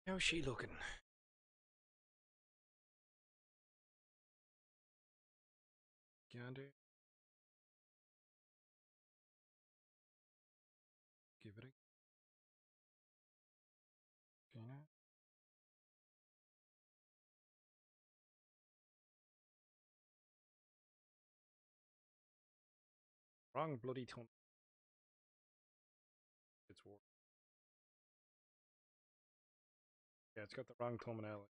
How's she looking? Gander. Give it a gander. Wrong bloody tone. It's work. Yeah, it's got the wrong thumbnail.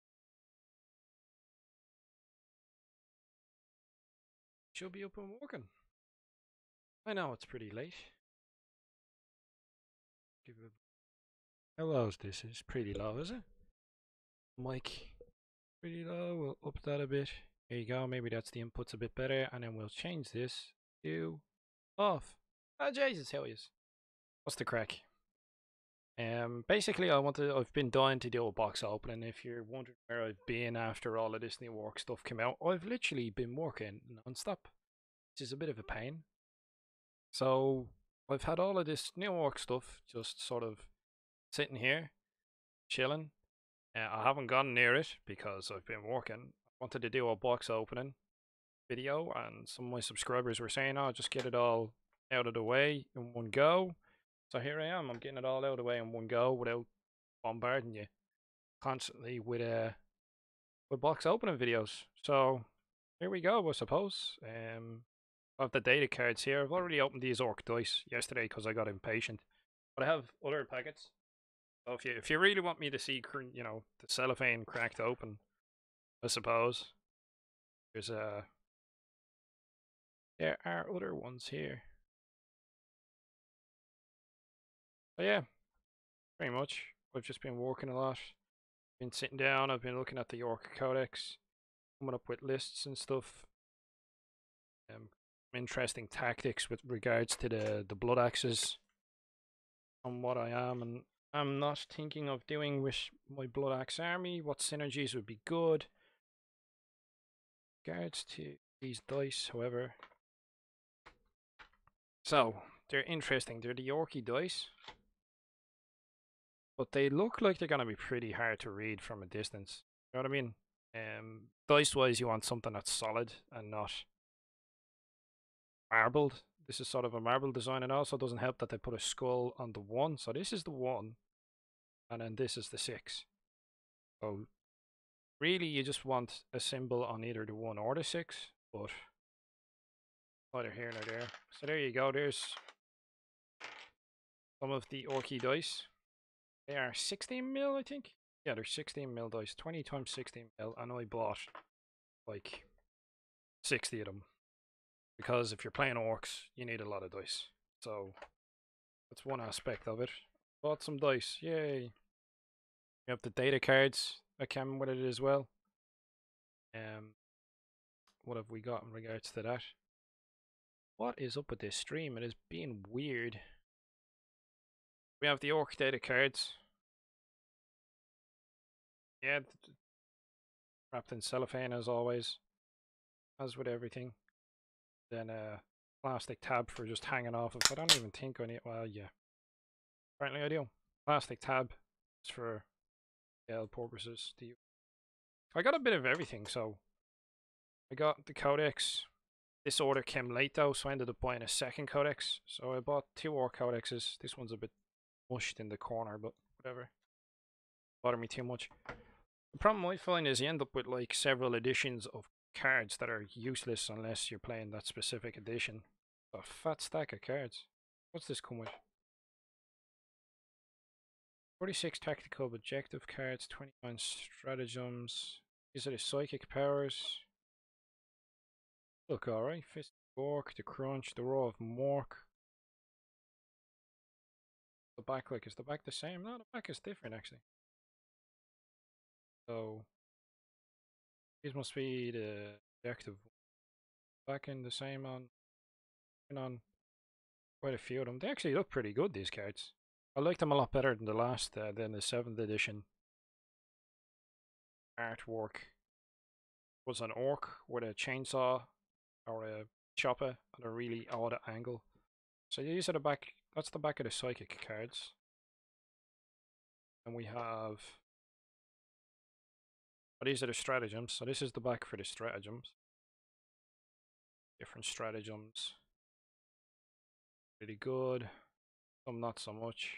Should be up and working. I know it's pretty late. Give it a... How low is this? It's pretty low, is it? Mic. Pretty low. We'll up that a bit. There you go. Maybe that's the input's a bit better. And then we'll change this to off. Oh, Jesus, how is? What's the crack? Basically, I've been dying to do a box opening. If you're wondering where I've been after all of this new work stuff came out, I've literally been working non-stop, which is a bit of a pain. So I've had all of this new work stuff just sort of sitting here, chilling. I haven't gone near it because I've been working. I wanted to do a box opening video, and some of my subscribers were saying, "Oh, just get it all out of the way in one go." So here I am. I'm getting it all out of the way in one go without bombarding you constantly with box opening videos. So here we go, I suppose. I have the data cards here. I've already opened these orc dice yesterday because I got impatient, but I have other packets. So if you really want me to see, you know, the cellophane cracked open, I suppose there are other ones here. So yeah, pretty much. I've just been working a lot. Been sitting down. I've been looking at the York Codex, coming up with lists and stuff. Interesting tactics with regards to the blood axes on what I am and I'm not thinking of doing with my blood axe army. What synergies would be good? Regards to these dice, however. So they're interesting. They're the Yorkie dice, but they look like they're gonna be pretty hard to read from a distance. You know what I mean? Dice wise, you want something that's solid and not marbled. This is sort of a marble design, and also doesn't help that they put a skull on the 1. So this is the 1, and then this is the 6. So really you just want a symbol on either the 1 or the 6, but neither here nor there. So there you go. There's some of the Orky dice. They are 16 mil, I think. Yeah, they're 16 mil dice. 20 times 16 mil, and I bought like 60 of them. Because if you're playing orcs, you need a lot of dice. So that's one aspect of it. Bought some dice, yay! We have the data cards that came with it as well. What have we got in regards to that? What is up with this stream? It is being weird. We have the orc data cards. Yeah, wrapped in cellophane as always, as with everything. Then a plastic tab for just hanging off of. I don't even think I need. Well, yeah, apparently I do. Plastic tab is for purposes. I got a bit of everything, so I got the codex. This order came late though, so I ended up buying a second codex. So I bought 2 orc codexes. This one's a bit mushed in the corner, but whatever. Bother me too much. The problem I find is you end up with like several editions of cards that are useless unless you're playing that specific edition. A fat stack of cards. What's this come with? 46 tactical objective cards, 29 stratagems. These are the psychic powers. Look alright. Fist of Orc, the Crunch, the Roar of Mork. The back, like, is the back the same? No, the back is different actually. So these must be the objective. Back in the same on quite a few of them. They actually look pretty good, these cards. I like them a lot better than the last, than the 7th edition artwork. It was an orc with a chainsaw or a chopper at a really odd angle. So these are the back, that's the back of the psychic cards. And we have But these are the stratagems. So this is the back for the stratagems. Different stratagems. Pretty good. Some not so much.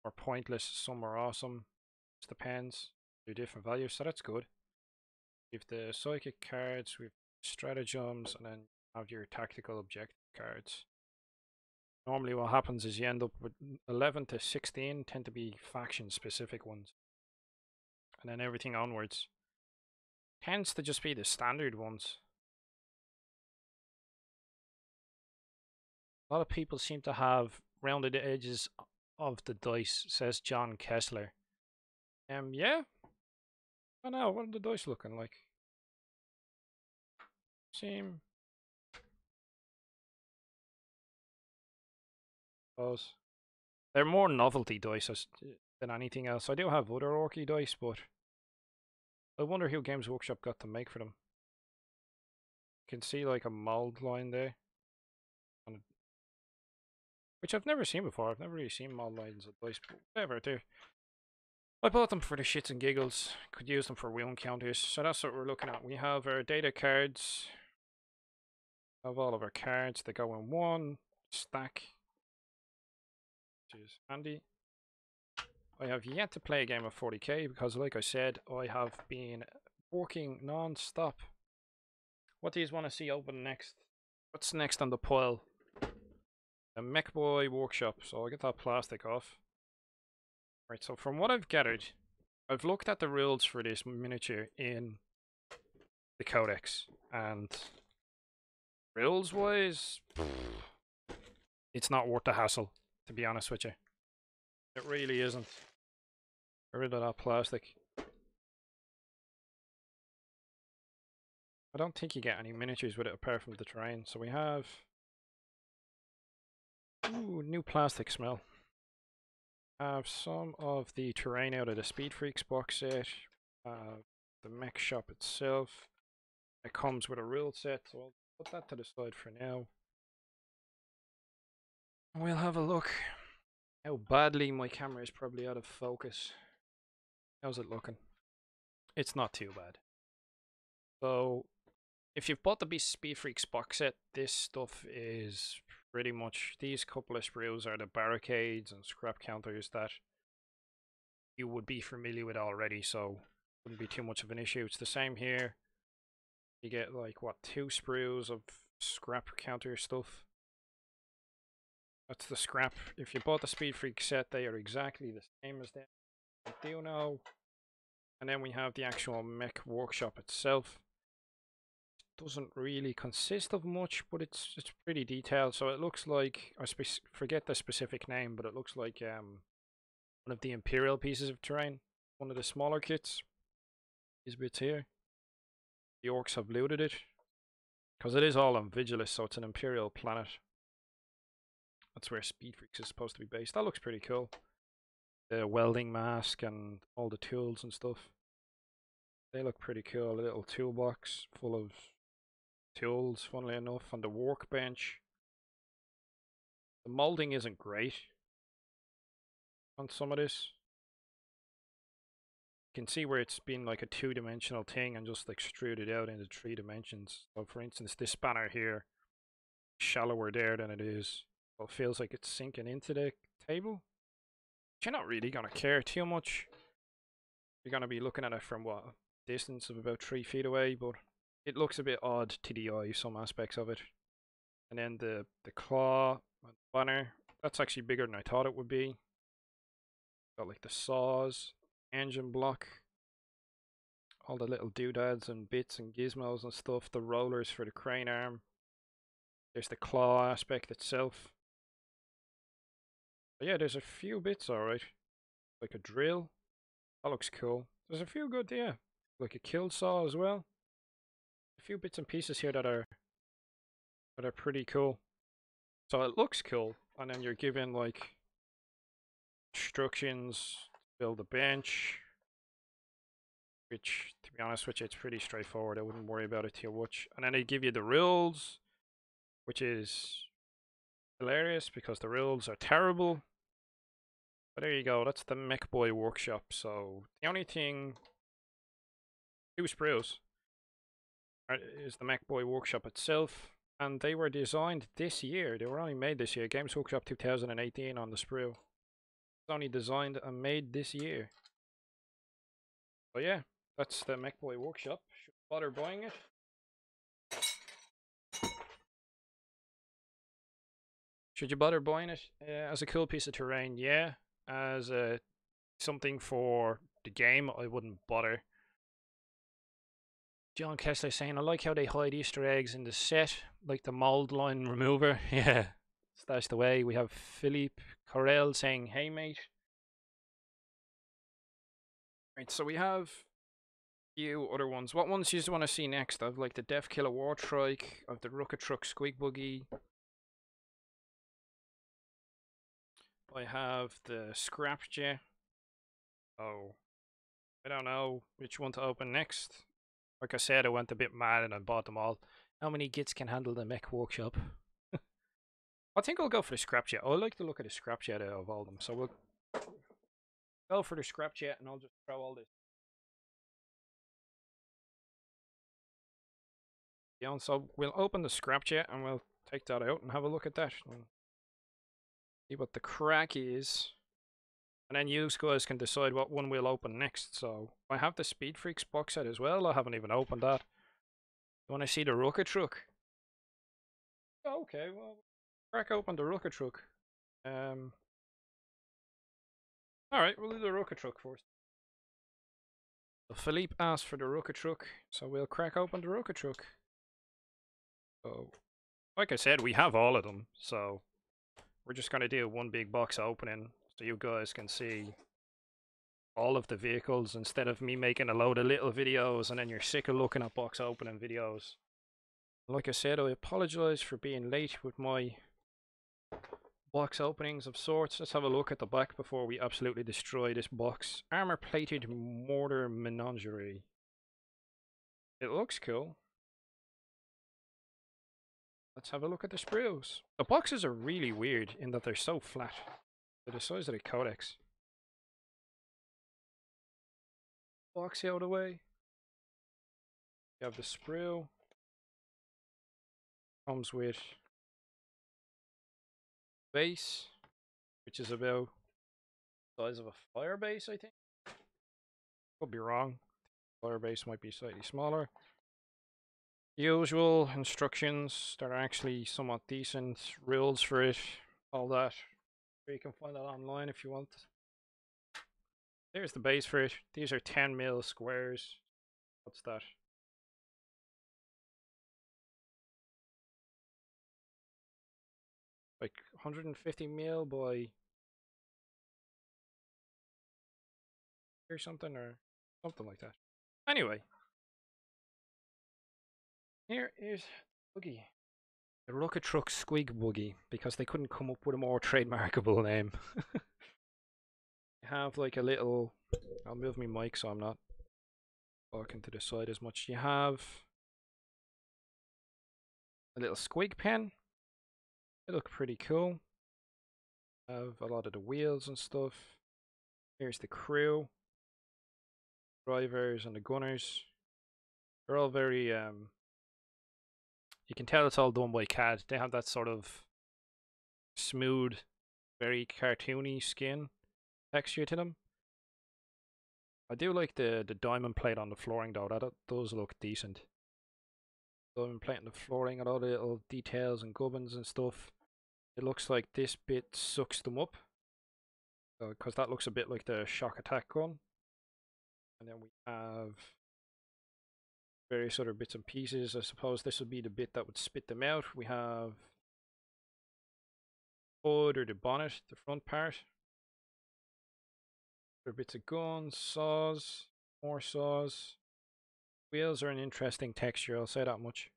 Or pointless. Some are awesome. Just depends. They're different values, so that's good. We've the psychic cards, we've stratagems, and then have your tactical objective cards. Normally what happens is you end up with 11 to 16 tend to be faction specific ones. And then everything onwards tends to just be the standard ones. A lot of people seem to have rounded edges of the dice, says John Kessler. Yeah. I don't know, what are the dice looking like? Seem... Suppose. They're more novelty dice than anything else. I do have other Orky dice, but I wonder who Games Workshop got to make for them. You can see like a mold line there. Which I've never seen before. I've never really seen mold lines of dice, but whatever, dude. I bought them for the shits and giggles. Could use them for wound counters. So that's what we're looking at. We have our data cards. Have all of our cards. They go in one stack, which is handy. I have yet to play a game of 40k because, like I said, I have been working non-stop. What do you want to see open next? What's next on the pile? A Mech Boy Workshop. So I'll get that plastic off. Right, so from what I've gathered, I've looked at the rules for this miniature in the Codex, and rules-wise, it's not worth the hassle, to be honest with you. It really isn't. Get rid of that plastic. I don't think you get any miniatures with it apart from the terrain. So we have... Ooh, new plastic smell. Have some of the terrain out of the Speed Freaks box set. The mech shop itself. It comes with a rule set, so I'll put that to the side for now. We'll have a look how badly my camera is probably out of focus. How's it looking? It's not too bad. So, if you've bought the Speed Freaks box set, this stuff is pretty much, these couple of sprues are the barricades and scrap counters that you would be familiar with already, so wouldn't be too much of an issue. It's the same here. You get like, what, 2 sprues of scrap counter stuff. That's the scrap. If you bought the Speed Freak set, they are exactly the same as them. I do know. And then we have the actual mech workshop itself. It doesn't really consist of much, but it's pretty detailed. So it looks like, I forget the specific name, but it looks like one of the Imperial pieces of terrain. One of the smaller kits. These bits here. The orcs have looted it. Because it is all on Vigilus, so it's an Imperial planet. That's where Speed Freaks is supposed to be based. That looks pretty cool. The welding mask and all the tools and stuff. They look pretty cool. A little toolbox full of tools, funnily enough, on the workbench. The molding isn't great on some of this. You can see where it's been like a 2-dimensional thing and just extruded out into 3 dimensions. So for instance, this banner here, shallower there than it is. So it feels like it's sinking into the table. But you're not really going to care too much. You're going to be looking at it from what, a distance of about 3 feet away, but it looks a bit odd to the eye, some aspects of it. And then the claw and the banner, that's actually bigger than I thought it would be. Got like the saws, engine block, all the little doodads and bits and gizmos and stuff, the rollers for the crane arm. There's the claw aspect itself. But yeah, there's a few bits alright. Like a drill. That looks cool. There's a few good, yeah. Like a kill saw as well. A few bits and pieces here that are pretty cool. So it looks cool, and then you're given like instructions to build a bench, which, to be honest with you, it's pretty straightforward. I wouldn't worry about it too much. And then they give you the rules, which is hilarious because the rules are terrible. But there you go, that's the Mech Boy workshop. So the only thing, two sprues, is the Mech Boy workshop itself. And they were designed this year. They were only made this year. Games Workshop 2018 on the sprue. It's only designed and made this year. So yeah, that's the Mech Boy workshop. Should bother buying it? Should you bother buying it? As a cool piece of terrain, yeah. As something for the game, I wouldn't bother. John Kessler saying, I like how they hide Easter eggs in the set, like the mold line remover. Yeah, stashed away. We have Philippe Corel saying, hey mate. Right, so we have a few other ones. What ones do you want to see next? I've like the Death Killer War Trike, I've the Rocket Truck Squeak Buggy. I have the Scrapjet. Oh, I don't know which one to open next. Like I said, I went a bit mad and I bought them all. How many gits can handle the Mech Workshop? I think I'll go for the Scrapjet. I like the look of the Scrapjet out of all of them. So we'll go for the Scrapjet and I'll just throw all this. Yeah, so we'll open the Scrapjet and we'll take that out and have a look at that. And see what the crack is. And then you guys can decide what one we'll open next. So I have the Speed Freaks box set as well. I haven't even opened that. You want to see the Rocket Truck? Okay, well, crack open the Rocket Truck. Alright, we'll do the Rocket Truck first. So Philippe asked for the Rocket Truck, so we'll crack open the Rocket Truck. So, like I said, we have all of them, so we're just going to do one big box opening so you guys can see all of the vehicles instead of me making a load of little videos and then you're sick of looking at box opening videos. Like I said, I apologize for being late with my box openings of sorts. Let's have a look at the back before we absolutely destroy this box. Armor plated mortar menagerie. It looks cool. Let's have a look at the sprues. The boxes are really weird in that they're so flat. They're the size of the codex. Box out of the way. You have the sprue. Comes with base, which is about the size of a fire base, I think. Could be wrong. Fire base might be slightly smaller. Usual instructions that are actually somewhat decent. Rules for it. All that. You can find that online if you want. There's the base for it. These are 10 mil squares. What's that? Like 150 mil by or something like that. Anyway, here is Buggy. The Rocket Truck Squeak Buggy, because they couldn't come up with a more trademarkable name. You have like a little, I'll move my mic so I'm not walking to the side as much. You have a little squig pen. They look pretty cool. Have a lot of the wheels and stuff. Here's the crew. Drivers and the gunners. They're all very, you can tell it's all done by CAD. They have that sort of smooth, very cartoony skin texture to them. I do like the diamond plate on the flooring though. That does look decent. Diamond plate on the flooring and all the little details and gubbins and stuff. It looks like this bit sucks them up, because that looks a bit like the shock attack gun. And then we have various other bits and pieces. I suppose this would be the bit that would spit them out. We have hood or the bonnet, the front part. Other bits of guns, saws, more saws. Wheels are an interesting texture, I'll say that much.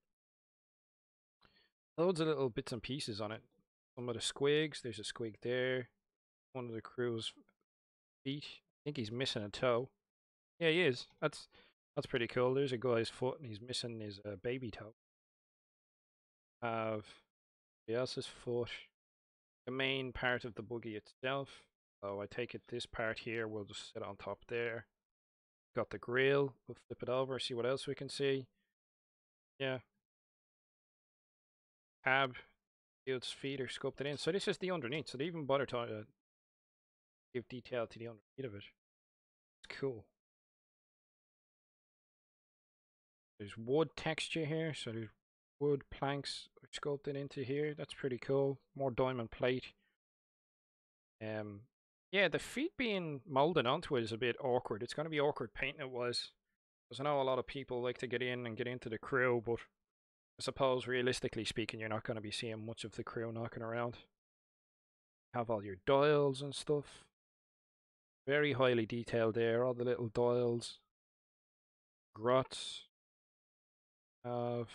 Loads of little bits and pieces on it. Some of the squigs, there's a squig there. One of the crew's feet. I think he's missing a toe. Yeah, he is. That's pretty cool. There's a guy's foot and he's missing his baby toe. Have somebody else's foot. The main part of the buggy itself. So I take it this part here will just sit on top there. Got the grill. We'll flip it over, see what else we can see. Yeah. Cab. Its feet are sculpted in. So this is the underneath. So they even bother to give detail to the underneath of it. It's cool. There's wood texture here. So there's wood planks sculpted into here. That's pretty cool. More diamond plate. Yeah, the feet being molded onto it is a bit awkward. It's going to be awkward painting it was. Because I know a lot of people like to get in and get into the crew, but I suppose realistically speaking, you're not going to be seeing much of the crew knocking around. Have all your dials and stuff. Very highly detailed there, all the little dials. Grots. Have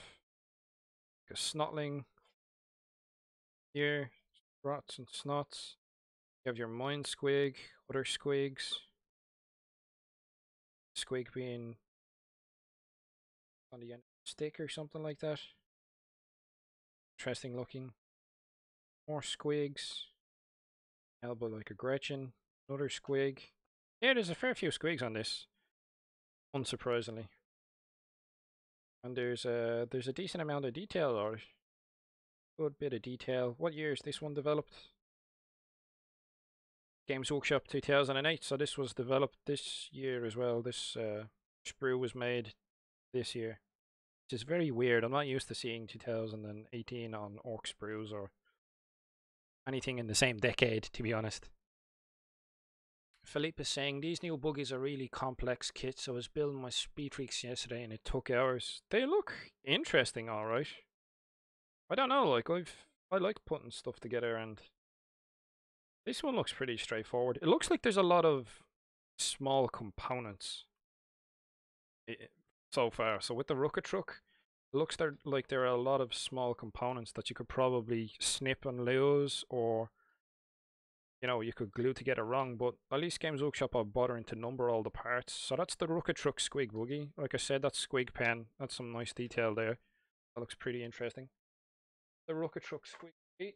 a snotling here. Grots and snots. You have your mine squig, other squigs. Squig being on the end of a stick or something like that. Interesting looking. More squigs. Elbow like a Gretchen. Another squig. Yeah, there's a fair few squigs on this. Unsurprisingly. And there's a decent amount of detail on it. Good bit of detail. What year is this one developed? Games Workshop 2008. So this was developed this year as well. This sprue was made this year. Which is very weird. I'm not used to seeing 2018 on Orc sprues or anything in the same decade, to be honest. Philippe is saying, these new buggies are really complex kits. I was building my speed freaks yesterday and it took hours. They look interesting, alright. I don't know, like I like putting stuff together and this one looks pretty straightforward. It looks like there's a lot of small components so far. So with the rocket truck, it looks like there are a lot of small components that you could probably snip and lose, or you know, you could glue together wrong, but at least Games Workshop are bothering to number all the parts. So that's the rocket truck squig buggy. Like I said, that's squig pen. That's some nice detail there. That looks pretty interesting. The rocket truck squig buggy.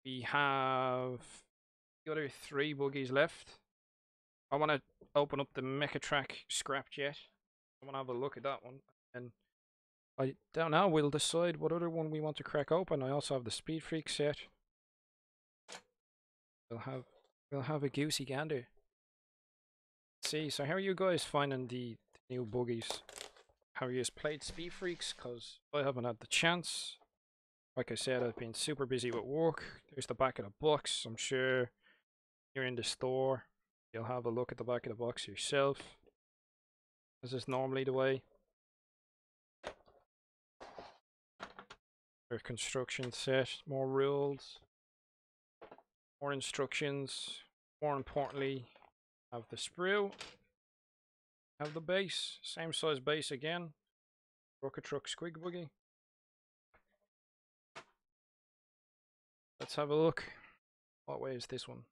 We have the other three buggies left. I want to open up the Mechatrack Scrapjet. I want to have a look at that one. And I don't know, we'll decide what other one we want to crack open. I also have the Speed Freak set. We'll have a goosey gander. Let's see, so how are you guys finding the new buggies? Have you played Speed Freaks? Because I haven't had the chance. Like I said, I've been super busy with work. There's the back of the box. I'm sure you're in the store. You'll have a look at the back of the box yourself. This is normally the way. Their construction set, more rules, more instructions. More importantly, have the sprue, have the base, same size base again. Rocket Truck Squig Buggy. Let's have a look. What way is this one?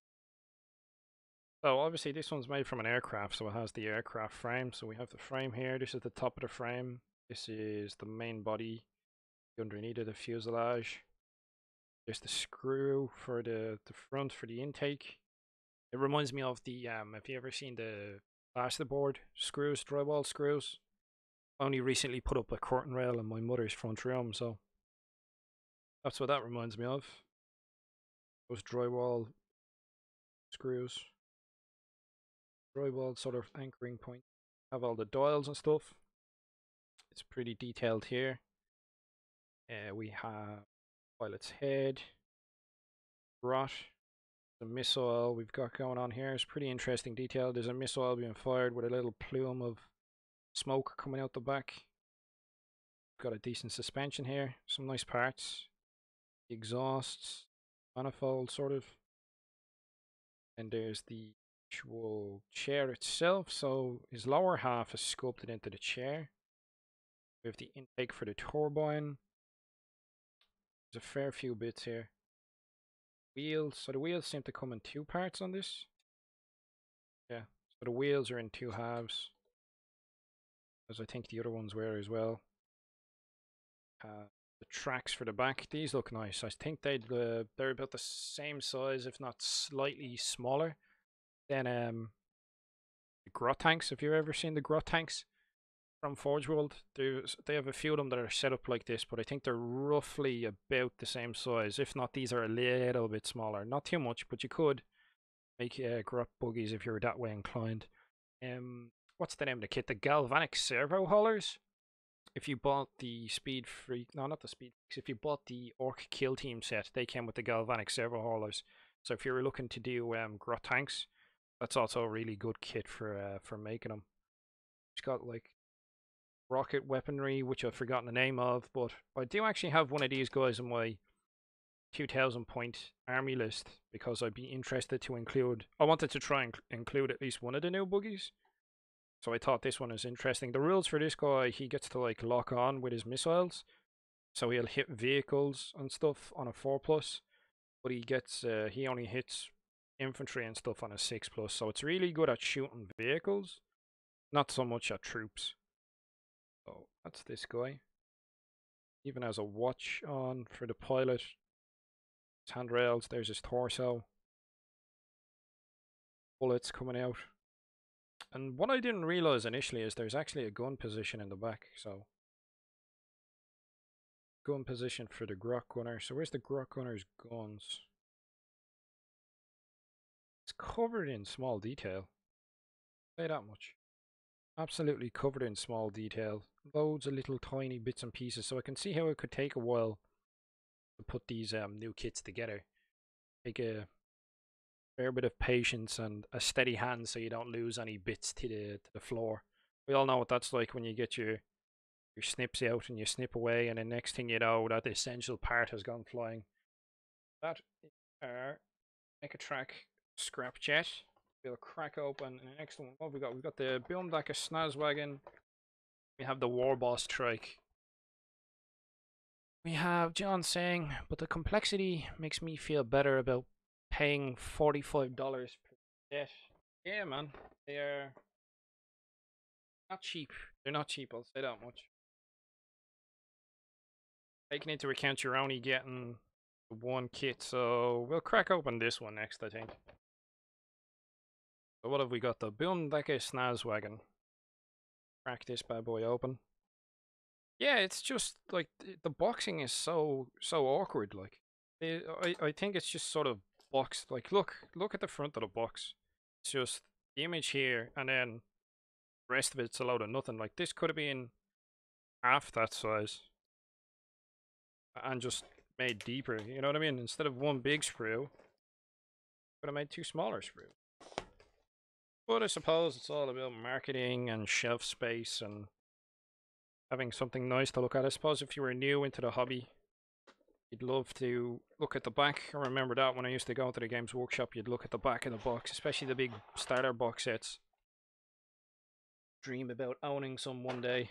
So obviously this one's made from an aircraft, so it has the aircraft frame. So we have the frame here. This is the top of the frame. This is the main body underneath of the fuselage. There's the screw for the front for the intake. It reminds me of the have you ever seen the plasterboard screws, drywall screws? I only recently put up a curtain rail in my mother's front room, so that's what that reminds me of. Those drywall screws. Drywall sort of anchoring point. Have all the dials and stuff. It's pretty detailed here. We have pilot's head, rot, the missile we've got going on here is pretty interesting detail. There's a missile being fired with a little plume of smoke coming out the back. Got a decent suspension here, some nice parts. The exhausts, manifold sort of. And there's the actual chair itself. So his lower half is sculpted into the chair. We have the intake for the turbine. There's a fair few bits here. Wheels. So the wheels seem to come in two parts on this. Yeah. So the wheels are in two halves. As I think the other ones were as well. The tracks for the back, these look nice. I think they're about the same size, if not slightly smaller than the grot tanks. If you've ever seen the grot tanks from Forge World, they have a few of them that are set up like this, but I think they're roughly about the same size. If not, these are a little bit smaller. Not too much, but you could make grot buggies if you're that way inclined. What's the name of the kit? The galvanic servo haulers. If you bought the Speed Freak, no, not the Speed Freaks. If you bought the Orc Kill Team set, they came with the galvanic servo haulers. So if you were looking to do grot tanks, that's also a really good kit for making them. It's got like rocket weaponry, which I've forgotten the name of, but I do actually have one of these guys in my 2000 point army list because I'd be interested to include. I wanted to try and include at least one of the new buggies. So I thought this one is interesting. The rules for this guy, he gets to like lock on with his missiles. So he'll hit vehicles and stuff on a 4+, but he only hits infantry and stuff on a 6+. So it's really good at shooting vehicles, not so much at troops. So that's this guy. Even has a watch on for the pilot. His handrails, there's his torso. Bullets coming out. And what I didn't realize initially is there's actually a gun position in the back, so gun position for the grot gunner. So where's the grot gunner's guns? It's covered in small detail. Say that much. Absolutely covered in small detail. Loads of little tiny bits and pieces. So I can see how it could take a while to put these new kits together. Take a fair bit of patience and a steady hand so you don't lose any bits to the floor. We all know what that's like when you get your snips out and you snip away, and the next thing you know, that essential part has gone flying. That is our Mechatrack scrap jet. We'll crack open the next one. What have we got? We've got the boomsta-blasta Snazwagon. We have the war boss trike. We have John saying, but the complexity makes me feel better about paying $45 per jet. Yeah, man. They are not cheap. They're not cheap, I'll say that much. Taking into account you're only getting one kit, so we'll crack open this one next, I think. So what have we got? The boomsta-blasta Snazwagon. Crack this bad boy open. Yeah, it's just like the boxing is so awkward. Like, I think it's just sort of boxed. Like, look at the front of the box. It's just the image here, and then the rest of it's a load of nothing. Like, this could have been half that size and just made deeper. You know what I mean? Instead of one big sprue, could have made two smaller sprues. But I suppose it's all about marketing and shelf space and having something nice to look at. I suppose if you were new into the hobby, you'd love to look at the back. I remember that when I used to go to the Games Workshop, you'd look at the back of the box, especially the big starter box sets. Dream about owning some one day.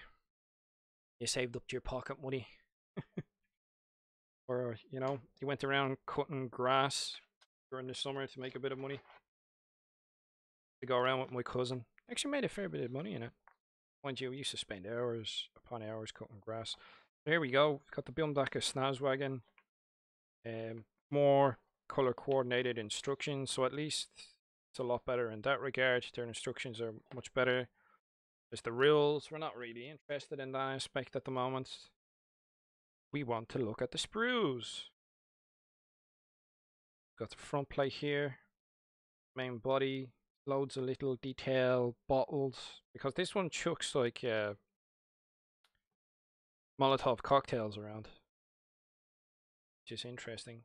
You saved up your pocket money. Or, you know, you went around cutting grass during the summer to make a bit of money. To go around with my cousin. Actually made a fair bit of money in it. Mind you, we used to spend hours upon hours cutting grass. There we go. Got the boomsta-blasta Snazwagon. More color coordinated instructions, so at least it's a lot better in that regard. Their instructions are much better. There's the rules. We're not really interested in that aspect at the moment. We want to look at the sprues. Got the front plate here. Main body. Loads of little detail bottles. Because this one chucks like Molotov cocktails around. Which is interesting.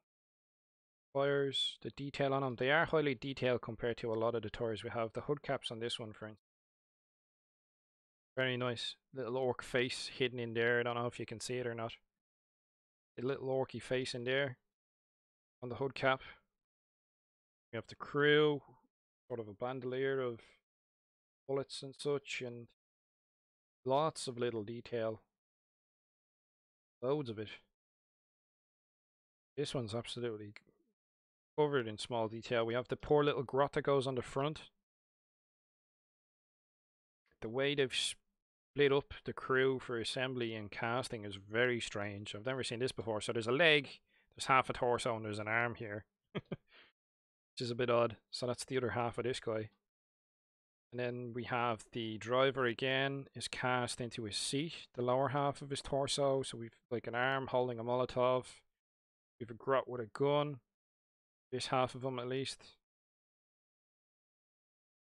Fires, the detail on them. They are highly detailed compared to a lot of the toys we have. The hood caps on this one, for instance. Very nice. Little orc face hidden in there. I don't know if you can see it or not. A little orky face in there. On the hood cap. We have the crew. Sort of a bandolier of bullets and such. And lots of little detail. Loads of it. This one's absolutely covered in small detail. We have the poor little grot that goes on the front. The way they've split up the crew for assembly and casting is very strange. I've never seen this before. So there's a leg, there's half a torso, and there's an arm here, which is a bit odd. So that's the other half of this guy. And then we have the driver again is cast into his seat, the lower half of his torso. So we've like an arm holding a Molotov. We've a grot with a gun. This half of him at least.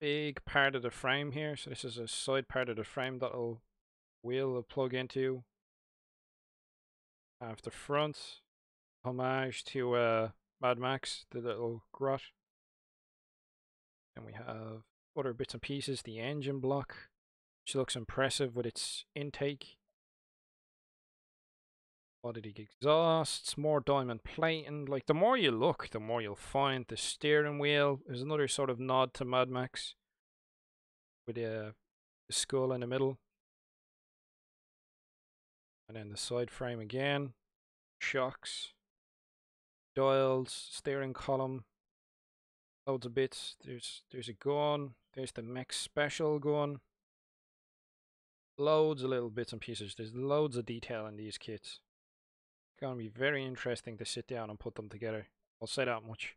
Big part of the frame here. So this is a side part of the frame that'll wheel will plug into. Have the front homage to Mad Max, the little grot. And we have other bits and pieces. The engine block, which looks impressive with its intake. Body exhausts, more diamond plating. Like, the more you look, the more you'll find. The steering wheel is another sort of nod to Mad Max with the skull in the middle. And then the side frame again. Shocks, dials, steering column, loads of bits. There's a gun. There's the mech special gun. Loads of little bits and pieces. There's loads of detail in these kits. It's gonna be very interesting to sit down and put them together. I'll say that much.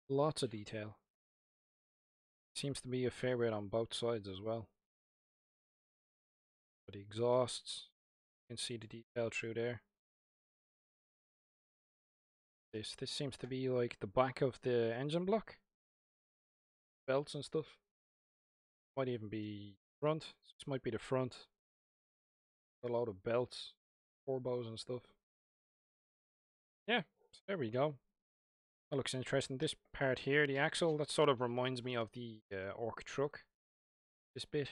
Lots of detail. Seems to be a fair bit on both sides as well. For the exhausts, you can see the detail through there. This seems to be like the back of the engine block. Belts and stuff. Might even be front. This might be the front. A load of belts, turbos and stuff. Yeah, so there we go. That looks interesting. This part here, the axle, that sort of reminds me of the Orc truck. This bit.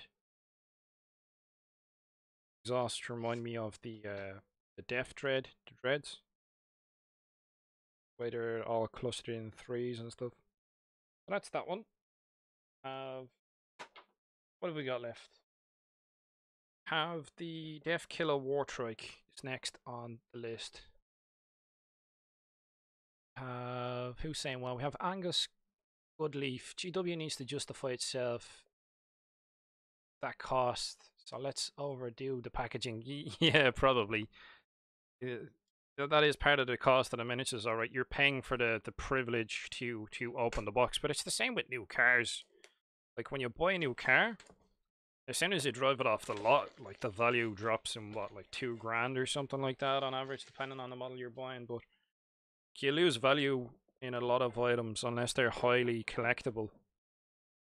Exhaust remind me of the Death Dread, the Dreads. Where they're all clustered in threes and stuff. So that's that one. What have we got left? Have the Death Killer Wartrike is next on the list. Who's saying well? We have Angus Goodleaf. GW needs to justify itself. That cost. So let's overdo the packaging. Yeah, probably. That is part of the cost of the miniatures, alright. You're paying for the privilege to open the box, but it's the same with new cars. Like when you buy a new car, as soon as you drive it off the lot, like the value drops in what, like $2,000 or something like that on average, depending on the model you're buying. But you lose value in a lot of items unless they're highly collectible.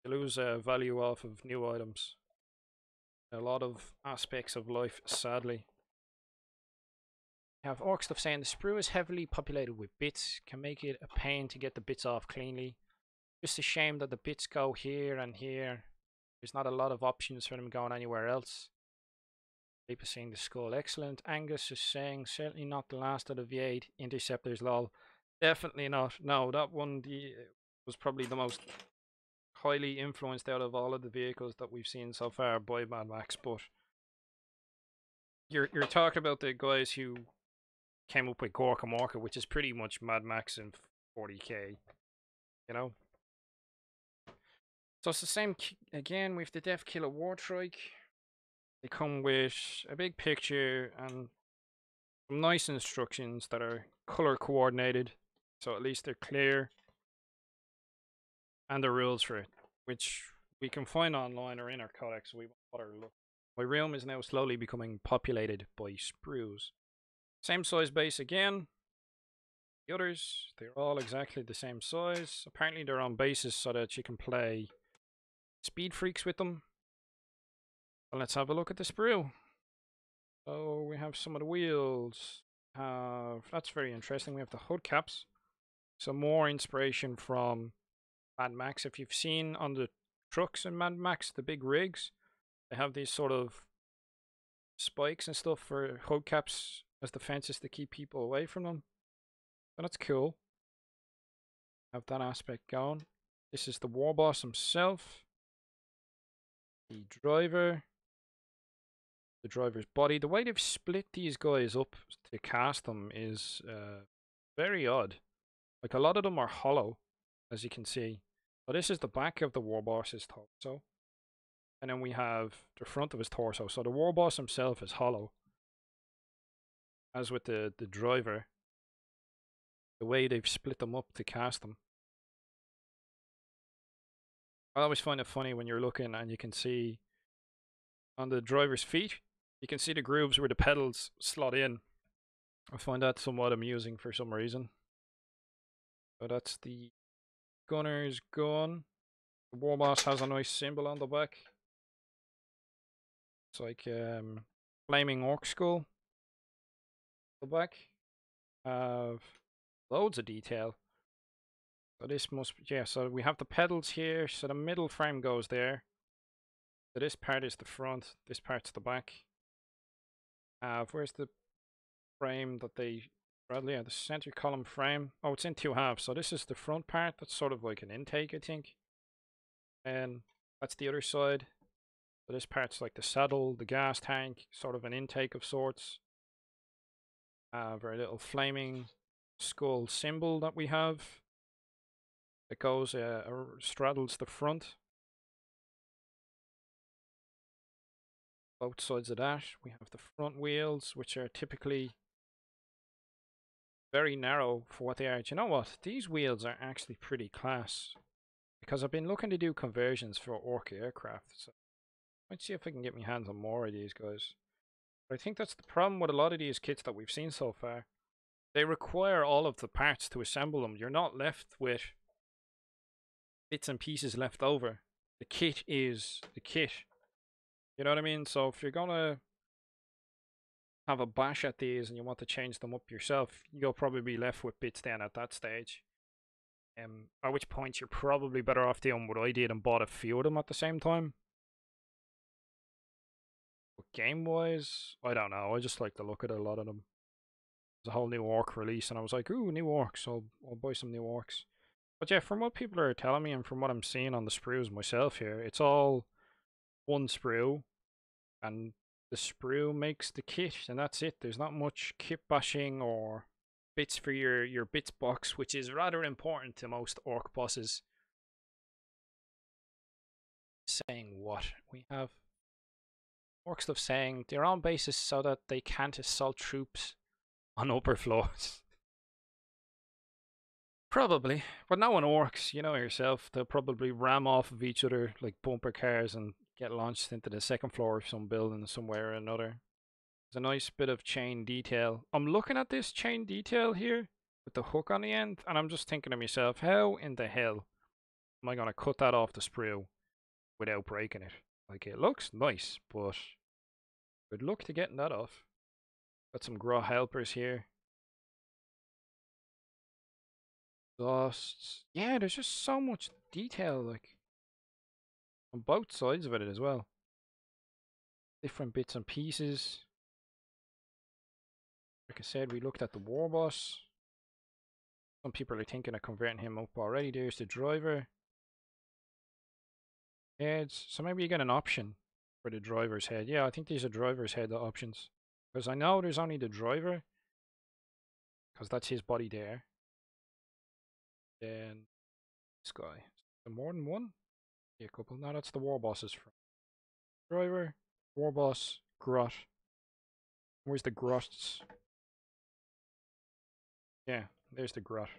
You lose value off of new items. A lot of aspects of life, sadly. I have Orc stuff saying the sprue is heavily populated with bits, can make it a pain to get the bits off cleanly. Just a shame that the bits go here and here. There's not a lot of options for them going anywhere else. People saying the skull excellent. Angus is saying certainly not the last of the V8 interceptors lol. Definitely not. No, that one was probably the most highly influenced out of all of the vehicles that we've seen so far by Mad Max, but you're talking about the guys who came up with Gorka Morka, which is pretty much Mad Max in 40k, you know? So it's the same again with the Death Killer Wartrike. They come with a big picture and some nice instructions that are color coordinated, so at least they're clear. And the rules for it, which we can find online or in our codex, so we won't bother to look. My room is now slowly becoming populated by sprues. Same size base again. The others, they're all exactly the same size. Apparently they're on bases so that you can play Speed Freaks with them. Well, let's have a look at the sprue. So we have some of the wheels. That's very interesting. We have the hood caps. Some more inspiration from Mad Max. If you've seen on the trucks in Mad Max, the big rigs, they have these sort of spikes and stuff for hood caps as defenses to keep people away from them. So that's cool. Have that aspect going. This is the war boss himself. The driver. The driver's body. The way they've split these guys up to cast them is very odd. Like a lot of them are hollow, as you can see. But this is the back of the war boss's torso. And then we have the front of his torso. So the war boss himself is hollow. As with the driver, the way they've split them up to cast them. I always find it funny when you're looking and you can see on the driver's feet, you can see the grooves where the pedals slot in. I find that somewhat amusing for some reason. So that's the gunner's gun. The war boss has a nice symbol on the back. It's like flaming orc skull. The back have loads of detail. So this must be, yeah, so we have the pedals here. So the middle frame goes there. So this part is the front, this part's the back. Where's the frame that they, Bradley, yeah, the center column frame. Oh, it's in two halves. So this is the front part. That's sort of like an intake, I think. And that's the other side. So this part's like the saddle, the gas tank, sort of an intake of sorts. Very little flaming skull symbol that we have. It goes, straddles the front. Both sides of that. We have the front wheels, which are typically very narrow for what they are. Do you know what? These wheels are actually pretty class. Because I've been looking to do conversions for Orca aircraft. So let's see if I can get my hands on more of these guys. But I think that's the problem with a lot of these kits that we've seen so far. They require all of the parts to assemble them. You're not left with bits and pieces left over. The kit is the kit. You know what I mean? So if you're gonna have a bash at these and you want to change them up yourself, you'll probably be left with bits then at that stage. At which point you're probably better off doing what I did and bought a few of them at the same time. But game wise, I don't know. I just like the look at a lot of them. There's a whole new orc release and I was like, ooh, new orcs. So I'll buy some new orcs. But yeah, from what people are telling me and from what I'm seeing on the sprues myself here, it's all one sprue, and the sprue makes the kit, and that's it. There's not much kit bashing or bits for your bits box, which is rather important to most orc bosses. Saying what? We have orc stuff saying they're on bases so that they can't assault troops on upper floors. Probably, but no one orcs, you know yourself. They'll probably ram off of each other like bumper cars and get launched into the second floor of some building somewhere or another. There's a nice bit of chain detail. I'm looking at this chain detail here with the hook on the end, and I'm just thinking to myself, how in the hell am I going to cut that off the sprue without breaking it? Like, it looks nice, but good luck to getting that off. Got some Grot helpers here. Exhausts. Yeah, there's just so much detail, like, on both sides of it as well. Different bits and pieces. Like I said, we looked at the war boss. Some people are thinking of converting him up already. There's the driver. Heads. So maybe you get an option for the driver's head. Yeah, I think these are driver's head options. Because I know there's only the driver. Because that's his body there. Then this guy. Is there more than one? Yeah, a couple. No, that's the war boss's front. Driver, war boss, grot. Where's the grots? Yeah, there's the grot.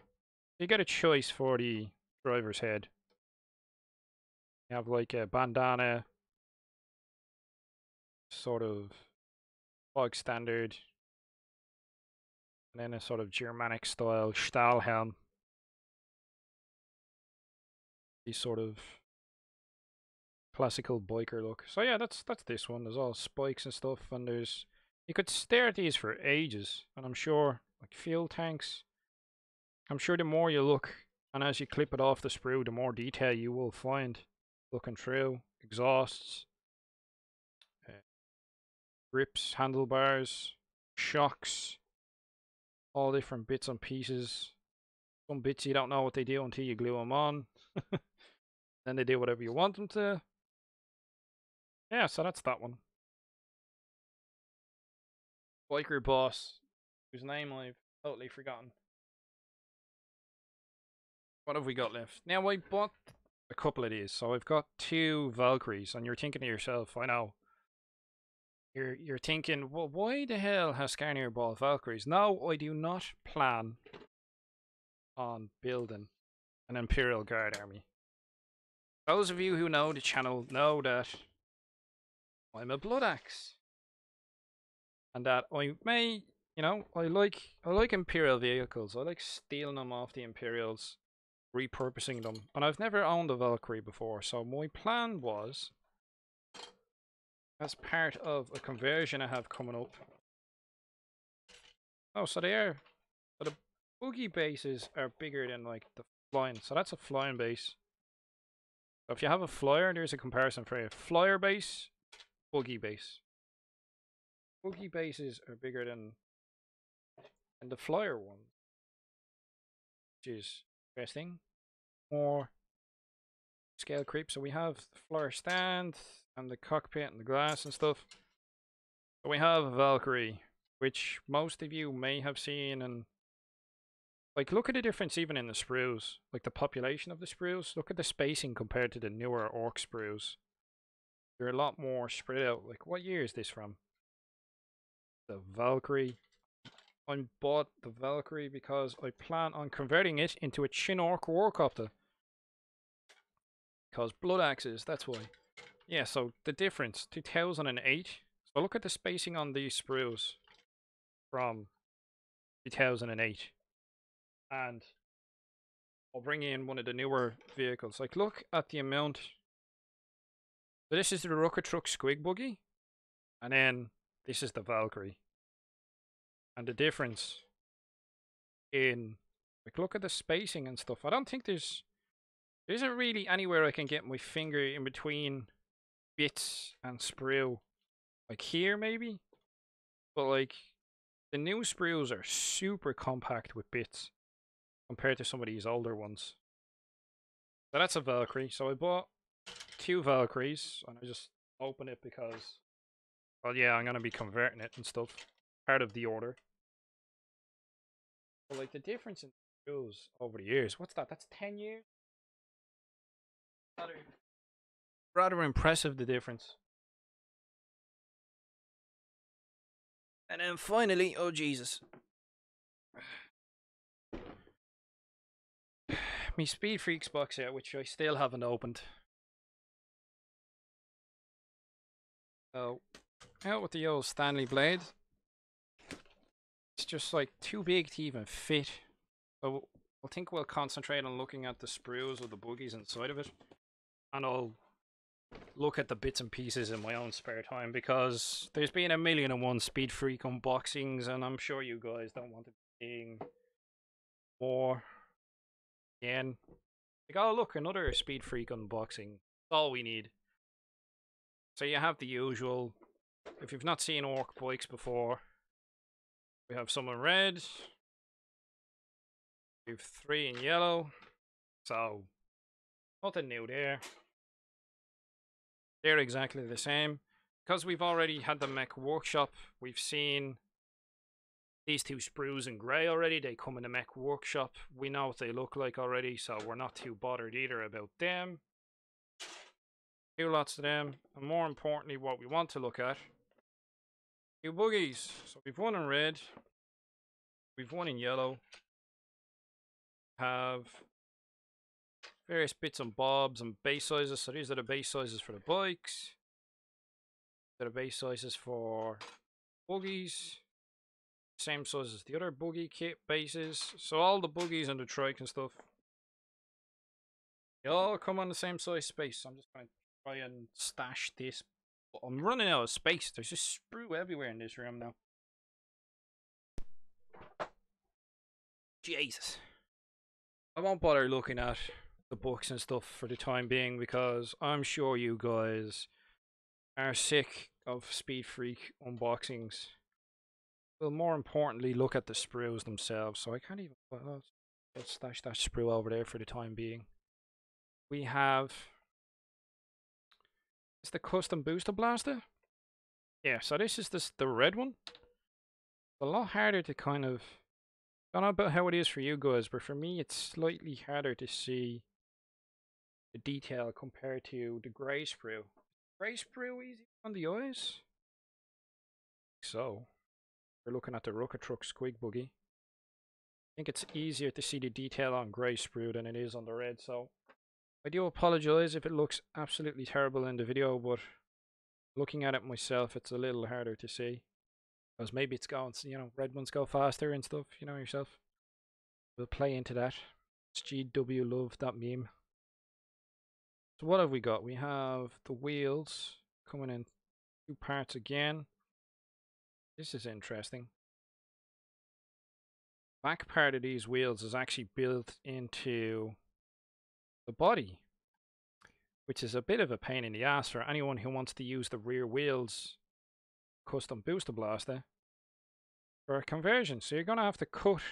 You get a choice for the driver's head. You have like a bandana, sort of bog standard, and then a sort of Germanic style Stahlhelm. The sort of classical biker look. So yeah, that's this one. There's all spikes and stuff, and there's, you could stare at these for ages, and I'm sure like fuel tanks. I'm sure the more you look, and as you clip it off the sprue, the more detail you will find looking through. Exhausts, grips, handlebars, shocks, all different bits and pieces. Some bits you don't know what they do until you glue them on. Then they do whatever you want them to. Yeah, so that's that one. Biker boss, whose name I've totally forgotten. What have we got left? Now I bought a couple of these. So I've got 2 Valkyries, and you're thinking to yourself, I know, you're thinking, well, why the hell has Skarnir bought Valkyries? No, I do not plan on building an Imperial Guard army. Those of you who know the channel know that I'm a Blood Axe, and that I may, I like Imperial vehicles. I like stealing them off the Imperials, repurposing them, and I've never owned a Valkyrie before. So my plan was, as part of a conversion I have coming up. Oh, so they are. So the boogie bases are bigger than like the flying. So that's a flying base. So if you have a flyer, there's a comparison for you. Flyer base, boogie base. Boogie bases are bigger than the flyer one, which is interesting. More scale creep. So we have the flyer stand and the cockpit and the glass and stuff. So we have a Valkyrie, which most of you may have seen, and like look at the difference even in the sprues, like the population of the sprues. Look at the spacing compared to the newer orc sprues. They're a lot more spread out. Like what year is this from? The Valkyrie. I bought the Valkyrie because I plan on converting it into a Chin Orc Warcopter. Because Blood Axes, that's why. Yeah, so the difference, 2008. So look at the spacing on these sprues from 2008. And I'll bring in one of the newer vehicles. Like look at the amount. So this is the Rocket Truck Squig Buggy. And then this is the Valkyrie. And the difference in, like look at the spacing and stuff. I don't think there isn't really anywhere I can get my finger in between bits and sprue. Like here maybe, but like the new sprues are super compact with bits compared to some of these older ones. So that's a Valkyrie. So I bought 2 Valkyries and I just opened it because, well, yeah, I'm gonna be converting it and stuff, part of the order. But like the difference in sprues over the years, what's that? That's 10 years. Rather impressive, the difference. And then finally, oh Jesus, me Speed Freaks box here, which I still haven't opened. So, out with the old Stanley blade. It's just like too big to even fit. So I think we'll concentrate on looking at the sprues or the boogies inside of it. And I'll look at the bits and pieces in my own spare time, because there's been 1,000,001 Speed Freak unboxings, and I'm sure you guys don't want to be seeing more again. Like, oh look, another Speed Freak unboxing. That's all we need. So you have the usual. If you've not seen orc bikes before, we have some in red. We have 3 in yellow. So nothing new there. They're exactly the same. Because we've already had the mech workshop, we've seen these 2 sprues in grey already. They come in the mech workshop. We know what they look like already, so we're not too bothered either about them. 2 lots of them. And more importantly, what we want to look at, 2 boogies. So we've 1 in red. We've 1 in yellow. Have various bits and bobs and base sizes. So these are the base sizes for the bikes. These are the base sizes for boogies. Same size as the other boogie kit bases. So all the boogies and the trike and stuff, they all come on the same size space. So I'm just going to try and stash this. But I'm running out of space. There's just sprue everywhere in this room now. Jesus. I won't bother looking at the books and stuff for the time being, because I'm sure you guys are sick of Speed Freak unboxings. Well, more importantly, look at the sprues themselves. So I can't even. Let's stash that sprue over there for the time being. We have. It's the custom boosta-blasta. Yeah, so this is the red one. It's a lot harder to kind of. I don't know about how it is for you guys, but for me, it's slightly harder to see the detail compared to the grey sprue. Grey sprue easy on the eyes? So, we're looking at the rocket truck squig buggy. I think it's easier to see the detail on grey sprue than it is on the red, so I do apologise if it looks absolutely terrible in the video, but looking at it myself, it's a little harder to see. Because maybe it's going, red ones go faster and stuff, yourself. We'll play into that. It's GW love that meme. So what have we got? We have the wheels coming in 2 parts again. This is interesting. Back part of these wheels is actually built into the body, which is a bit of a pain in the ass for anyone who wants to use the rear wheels custom boosta-blasta for a conversion. So you're going to have to cut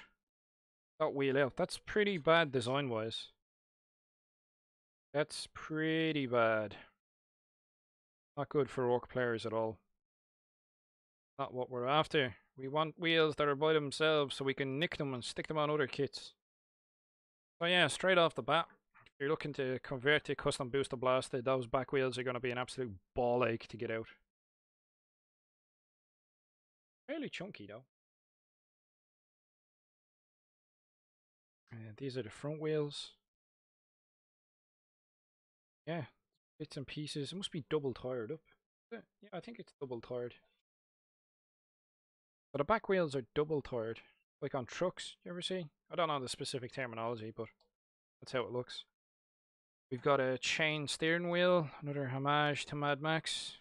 that wheel out. That's pretty bad design wise. That's pretty bad. Not good for orc players at all. Not what we're after. We want wheels that are by themselves so we can nick them and stick them on other kits. So yeah, straight off the bat, if you're looking to convert to custom boosta-blasta, those back wheels are going to be an absolute ball ache to get out. Fairly chunky though. These are the front wheels. Yeah, bits and pieces. It must be double tired up. Yeah, I think it's double tired. But the back wheels are double tired. Like on trucks, you ever see? I don't know the specific terminology, but that's how it looks. We've got a chain steering wheel, another homage to Mad Max.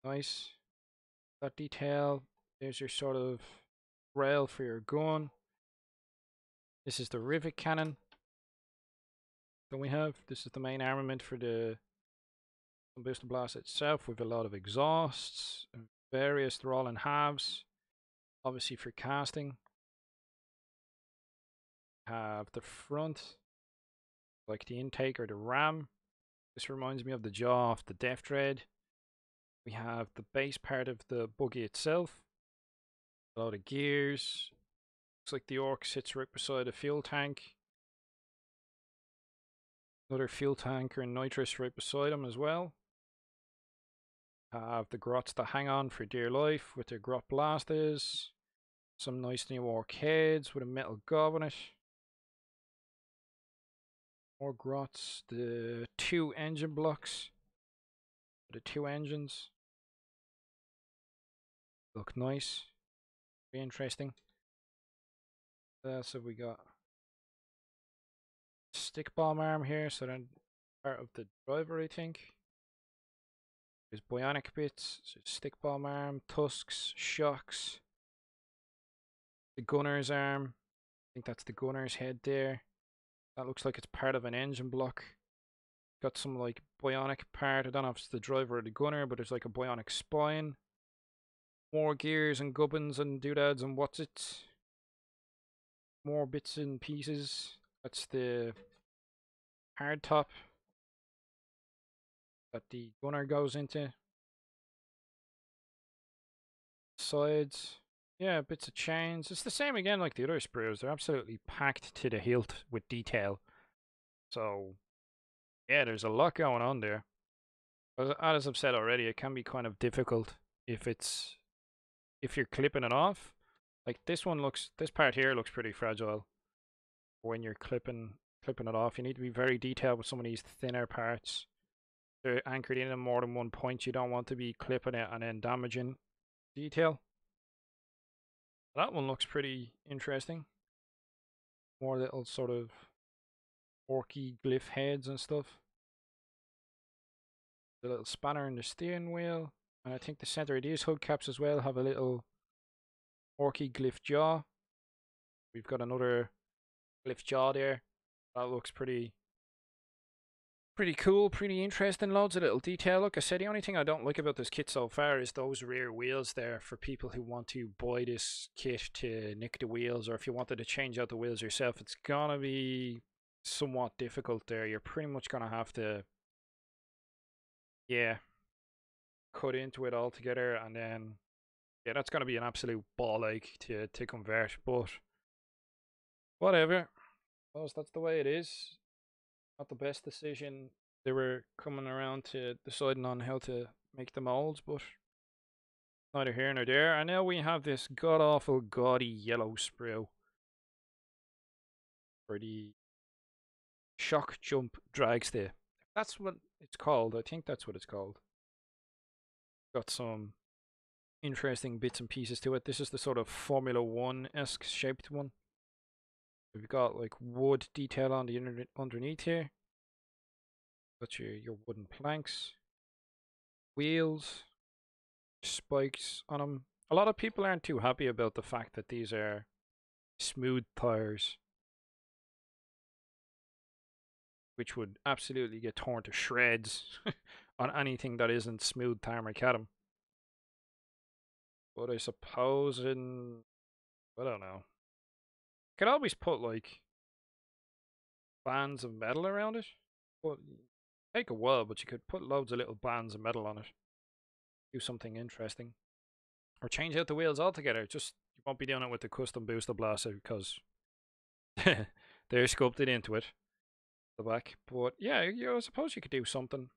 Nice. That detail. There's your sort of rail for your gun. This is the rivet cannon that we have. This is the main armament for the boosta-blasta itself, with a lot of exhausts and various, they're all in halves, obviously for casting. Have the front, like the intake or the ram. This reminds me of the jaw of the Death Dread. We have the base part of the buggy itself, a lot of gears. Looks like the orc sits right beside a fuel tank. Another fuel tanker and nitrous right beside him as well. Have the grots to hang on for dear life with their grot blasters. Some nice new orc heads with a metal gob on it. More grots. The 2 engine blocks. The 2 engines. Look nice. Very interesting. What else have we got? Stick bomb arm here, so then part of the driver, I think. There's bionic bits, so stick bomb arm, tusks, shocks. The gunner's arm. I think that's the gunner's head there. That looks like it's part of an engine block. Got some like bionic part. I don't know if it's the driver or the gunner, but there's like a bionic spine. More gears and gubbins and doodads and what's it. More bits and pieces. That's the hard top that the gunner goes into. Sides. Yeah, bits of chains. It's the same again like the other sprues. They're absolutely packed to the hilt with detail. So, yeah, there's a lot going on there. As I've said already, it can be kind of difficult if you're clipping it off. Like this part here looks pretty fragile. When you're clipping it off, you need to be very detailed with some of these thinner parts. They're anchored in more than one point. You don't want to be clipping it and then damaging detail. That one looks pretty interesting. More little sort of orky glyph heads and stuff. The little spanner in the steering wheel. And I think the center of these hubcaps as well have a little orky glyph jaw. We've got another glyph jaw there. That looks pretty cool, pretty interesting. Loads of little detail. Like I said, the only thing I don't like about this kit so far is those rear wheels there for people who want to buy this kit to nick the wheels, or if you wanted to change out the wheels yourself, it's gonna be somewhat difficult there. You're pretty much gonna have to, yeah, cut into it all together, and then, yeah, that's gonna be an absolute ball ache to convert, but whatever. Well, that's the way it is. Not the best decision. They were coming around to deciding on how to make the molds, but neither here nor there. And now we have this god awful gaudy yellow sprue for the shock jump dragster. That's what it's called. I think that's what it's called. Got some interesting bits and pieces to it. This is the sort of Formula One-esque shaped one. We've got like wood detail on the underneath here. Got your wooden planks, wheels, spikes on them. A lot of people aren't too happy about the fact that these are smooth tires, which would absolutely get torn to shreds on anything that isn't smooth tarmac macadam. But I suppose I don't know. Could always put like bands of metal around it. But take a while, but you could put loads of little bands of metal on it. Do something interesting. Or change out the wheels altogether. Just you won't be doing it with the custom boosta-blasta because they're sculpted into it. The back. But yeah, I suppose you could do something.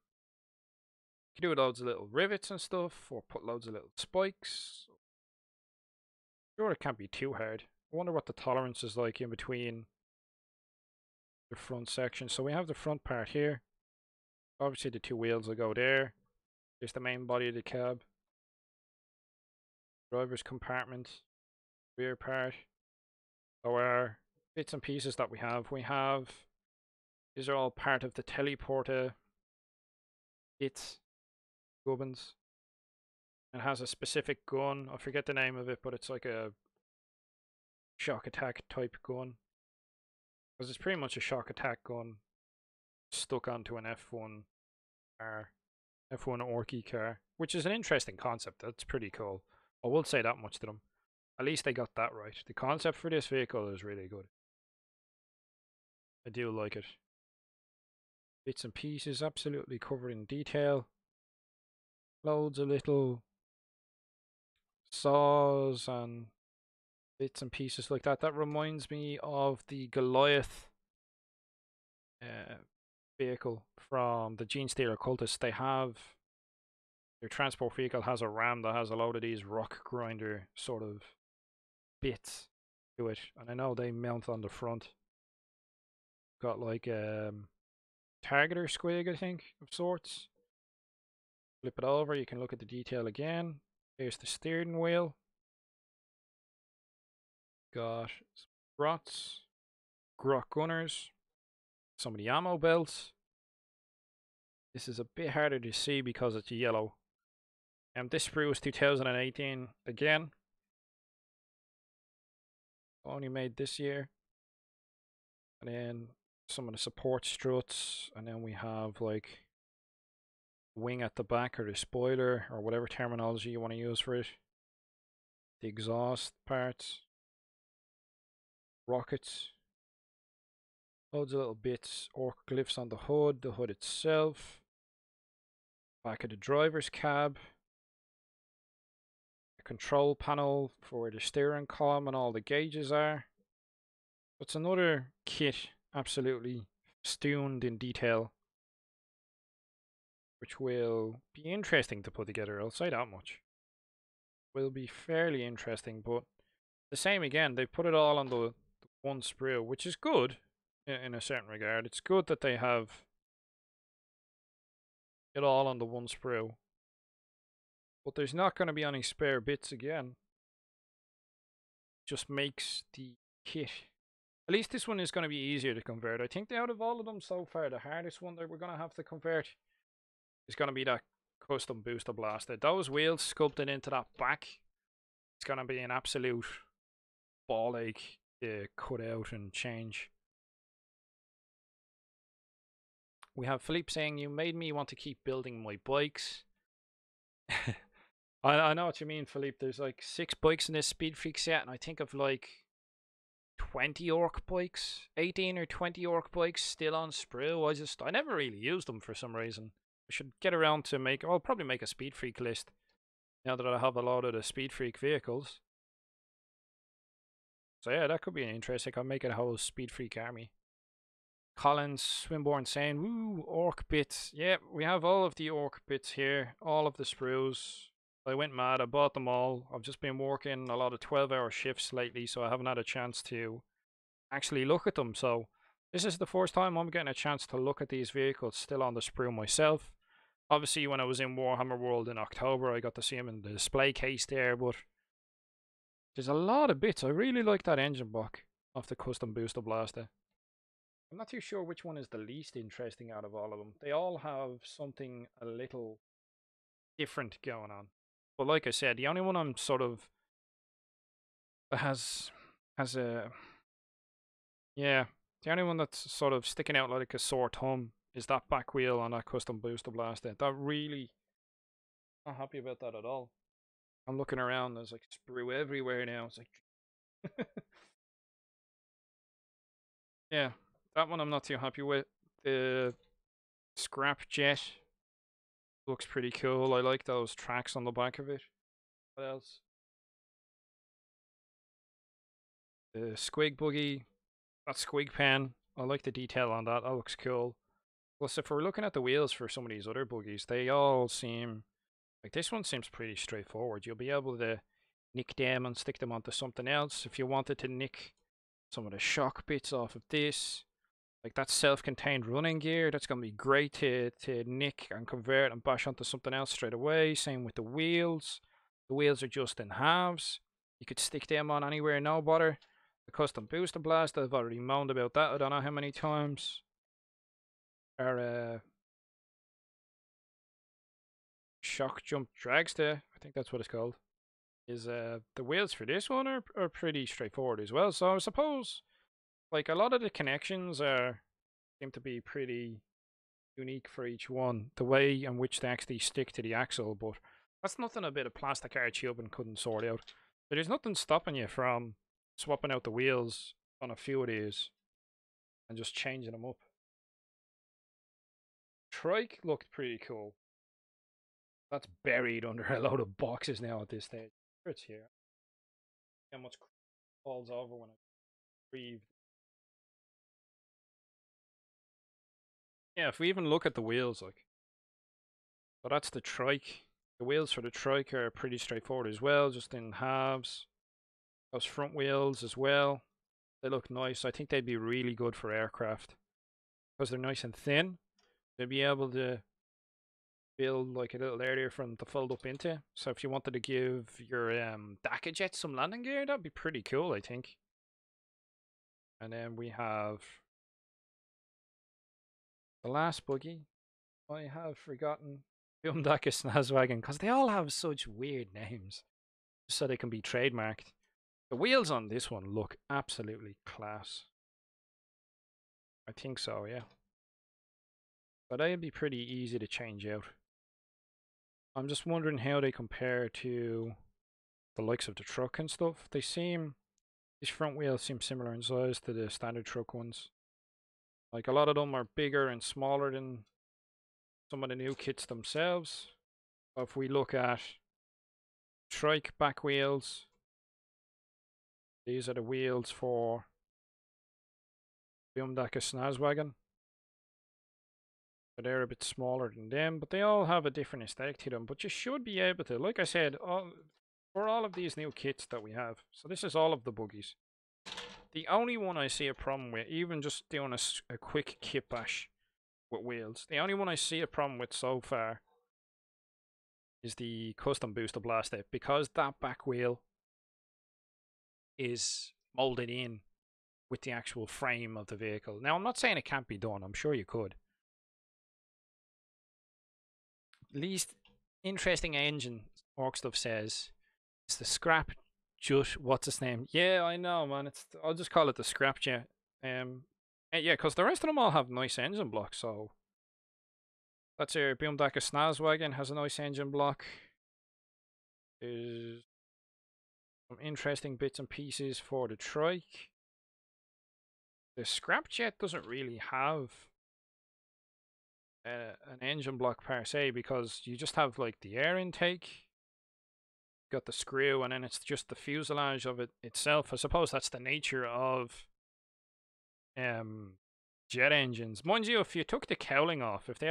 You could do loads of little rivets and stuff, or put loads of little spikes. Sure, it can't be too hard. I wonder what the tolerance is like in between the front section. So we have the front part here. Obviously the two wheels will go there. There's the main body of the cab. Driver's compartment. Rear part. So our bits and pieces that we have. These are all part of the teleporter bits. Gubbins. It has a specific gun. I forget the name of it, but it's like a shock attack type gun. Because it's pretty much a shock attack gun stuck onto an F1 car. F1 Orky car. Which is an interesting concept. That's pretty cool. I will say that much to them. At least they got that right. The concept for this vehicle is really good. I do like it. Bits and pieces absolutely covered in detail. Loads of little saws and bits and pieces like that. That reminds me of the Goliath vehicle from the Gene Stealer Cultists. They have their transport vehicle has a ram that has a load of these rock grinder sort of bits to it, and I know they mount on the front. Got like targeter squig, I think, of sorts. Flip it over, you can look at the detail again. Here's the steering wheel. Got some grots, grot gunners, some of the ammo belts. This is a bit harder to see because it's yellow. This sprue was 2018 again. Only made this year. And then some of the support struts, and then we have like wing at the back, or the spoiler, or whatever terminology you want to use for it. The exhaust parts, rockets, loads of little bits, orc glyphs on the hood itself, back of the driver's cab, a control panel for where the steering column and all the gauges are. It's another kit absolutely festooned in detail, which will be interesting to put together, I'll say that much. Will be fairly interesting, but the same again, they put it all on the one sprue, which is good in a certain regard. It's good that they have it all on the one sprue, but there's not going to be any spare bits again. Just makes the kit, at least this one is going to be easier to convert. I think out of all of them so far, the hardest one that we're going to have to convert is going to be that custom boosta-blasta. Those wheels sculpted into that back, it's going to be an absolute ball ache to cut out and change. We have Philippe saying, you made me want to keep building my bikes. I know what you mean, Philippe. There's like 6 bikes in this Speed Freak set, and I think of like 20 orc bikes, 18 or 20 orc bikes still on sprue. I never really used them for some reason. I should get around to I'll probably make a Speed Freak list now that I have a lot of the Speed Freak vehicles. So yeah, that could be interesting. I'll make it a whole Speed Freak army. Collins Swinburne saying, "Woo, orc bits." Yeah, we have all of the orc bits here, all of the sprues. I went mad. I bought them all. I've just been working a lot of 12-hour shifts lately, so I haven't had a chance to actually look at them. So this is the first time I'm getting a chance to look at these vehicles still on the sprue myself. Obviously, when I was in Warhammer World in October, I got to see them in the display case there, but there's a lot of bits. I really like that engine block of the custom boosta-blasta. I'm not too sure which one is the least interesting out of all of them. They all have something a little different going on. But like I said, the only one I'm sort of has a yeah, the only one that's sort of sticking out like a sore thumb is that back wheel on that custom boosta-blasta. That really not happy about that at all. I'm looking around, there's like sprue everywhere now. It's like yeah, that one I'm not too happy with. The scrap jet looks pretty cool. I like those tracks on the back of it. What else? The squig buggy, that squig pen. I like the detail on that. That looks cool. Plus, if we're looking at the wheels for some of these other buggies, they all seem like this one seems pretty straightforward. You'll be able to nick them and stick them onto something else. If you wanted to nick some of the shock bits off of this, like that self-contained running gear, that's going to be great to nick and convert and bash onto something else straight away. Same with the wheels. The wheels are just in halves. You could stick them on anywhere, no bother. The custom boosta-blasta, I've already moaned about that. I don't know how many times. Our shock jump dragster, I think that's what it's called. Is the wheels for this one are pretty straightforward as well. So I suppose like a lot of the connections seem to be pretty unique for each one. The way in which they actually stick to the axle, but that's nothing a bit of plastic arch tubing couldn't sort out. So there's nothing stopping you from swapping out the wheels on a few of these and just changing them up. Trike looked pretty cool. That's buried under a load of boxes now at this stage. It's here. How much falls over when I breathe. Yeah, if we even look at the wheels, like, so that's the trike. The wheels for the trike are pretty straightforward as well, just in halves. Those front wheels as well, they look nice. I think they'd be really good for aircraft because they're nice and thin. They'd be able to build like a little area for them to fold up into. So if you wanted to give your DACA jet some landing gear, that'd be pretty cool, I think. And then we have the last buggy. I have forgotten DACA Snazwagon because they all have such weird names, so they can be trademarked. The wheels on this one look absolutely class. I think so, yeah. But they'd be pretty easy to change out. I'm just wondering how they compare to the likes of the truck and stuff. These front wheels seem similar in size to the standard truck ones. Like a lot of them are bigger and smaller than some of the new kits themselves. So if we look at trike back wheels, these are the wheels for DACA Snazwagon. So they're a bit smaller than them, but they all have a different aesthetic to them. But you should be able to, like I said, for all of these new kits that we have. So this is all of the buggies. The only one I see a problem with, even just doing a quick kit bash with wheels, the only one I see a problem with so far is the custom boosta-blasta, because that back wheel is molded in with the actual frame of the vehicle. Now, I'm not saying it can't be done. I'm sure you could. Least interesting engine, Orc Stuff says, it's the scrap jut. What's its name? Yeah, I know, man. I'll just call it the scrap jet. Yeah, because the rest of them all have nice engine blocks. So that's your boomdacker Snazwagon has a nice engine block. There's some interesting bits and pieces for the trike. The scrap jet doesn't really have an engine block per se, because you just have like the air intake, got the screw, and then it's just the fuselage of it itself. I suppose that's the nature of jet engines. Mind you, if you took the cowling off, if they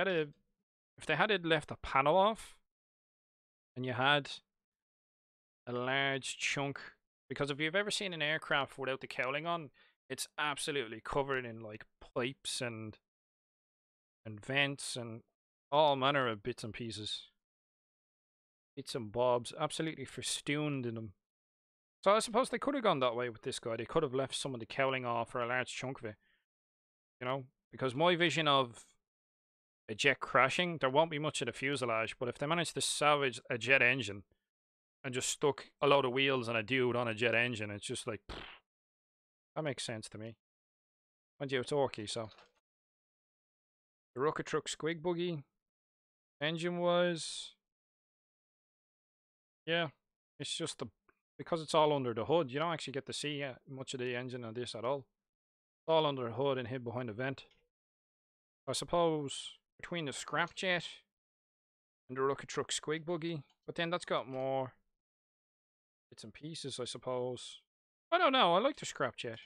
had left the panel off, and you had a large chunk, because if you've ever seen an aircraft without the cowling on, it's absolutely covered in like pipes and vents and all manner of bits and pieces. Bits and bobs, absolutely festooned in them. So I suppose they could have gone that way with this guy. They could have left some of the cowling off for a large chunk of it, you know? Because my vision of a jet crashing, there won't be much of the fuselage, but if they manage to salvage a jet engine and just stuck a load of wheels and a dude on a jet engine, it's just like, pfft, that makes sense to me. Mind you, it's Orky, so. The rocket truck squig buggy, engine wise, yeah, it's just because it's all under the hood, you don't actually get to see much of the engine on this at all. It's all under the hood and hid behind the vent. I suppose between the scrapjet and the rocket truck squig buggy, but then that's got more bits and pieces, I suppose. I don't know. I like the scrapjet,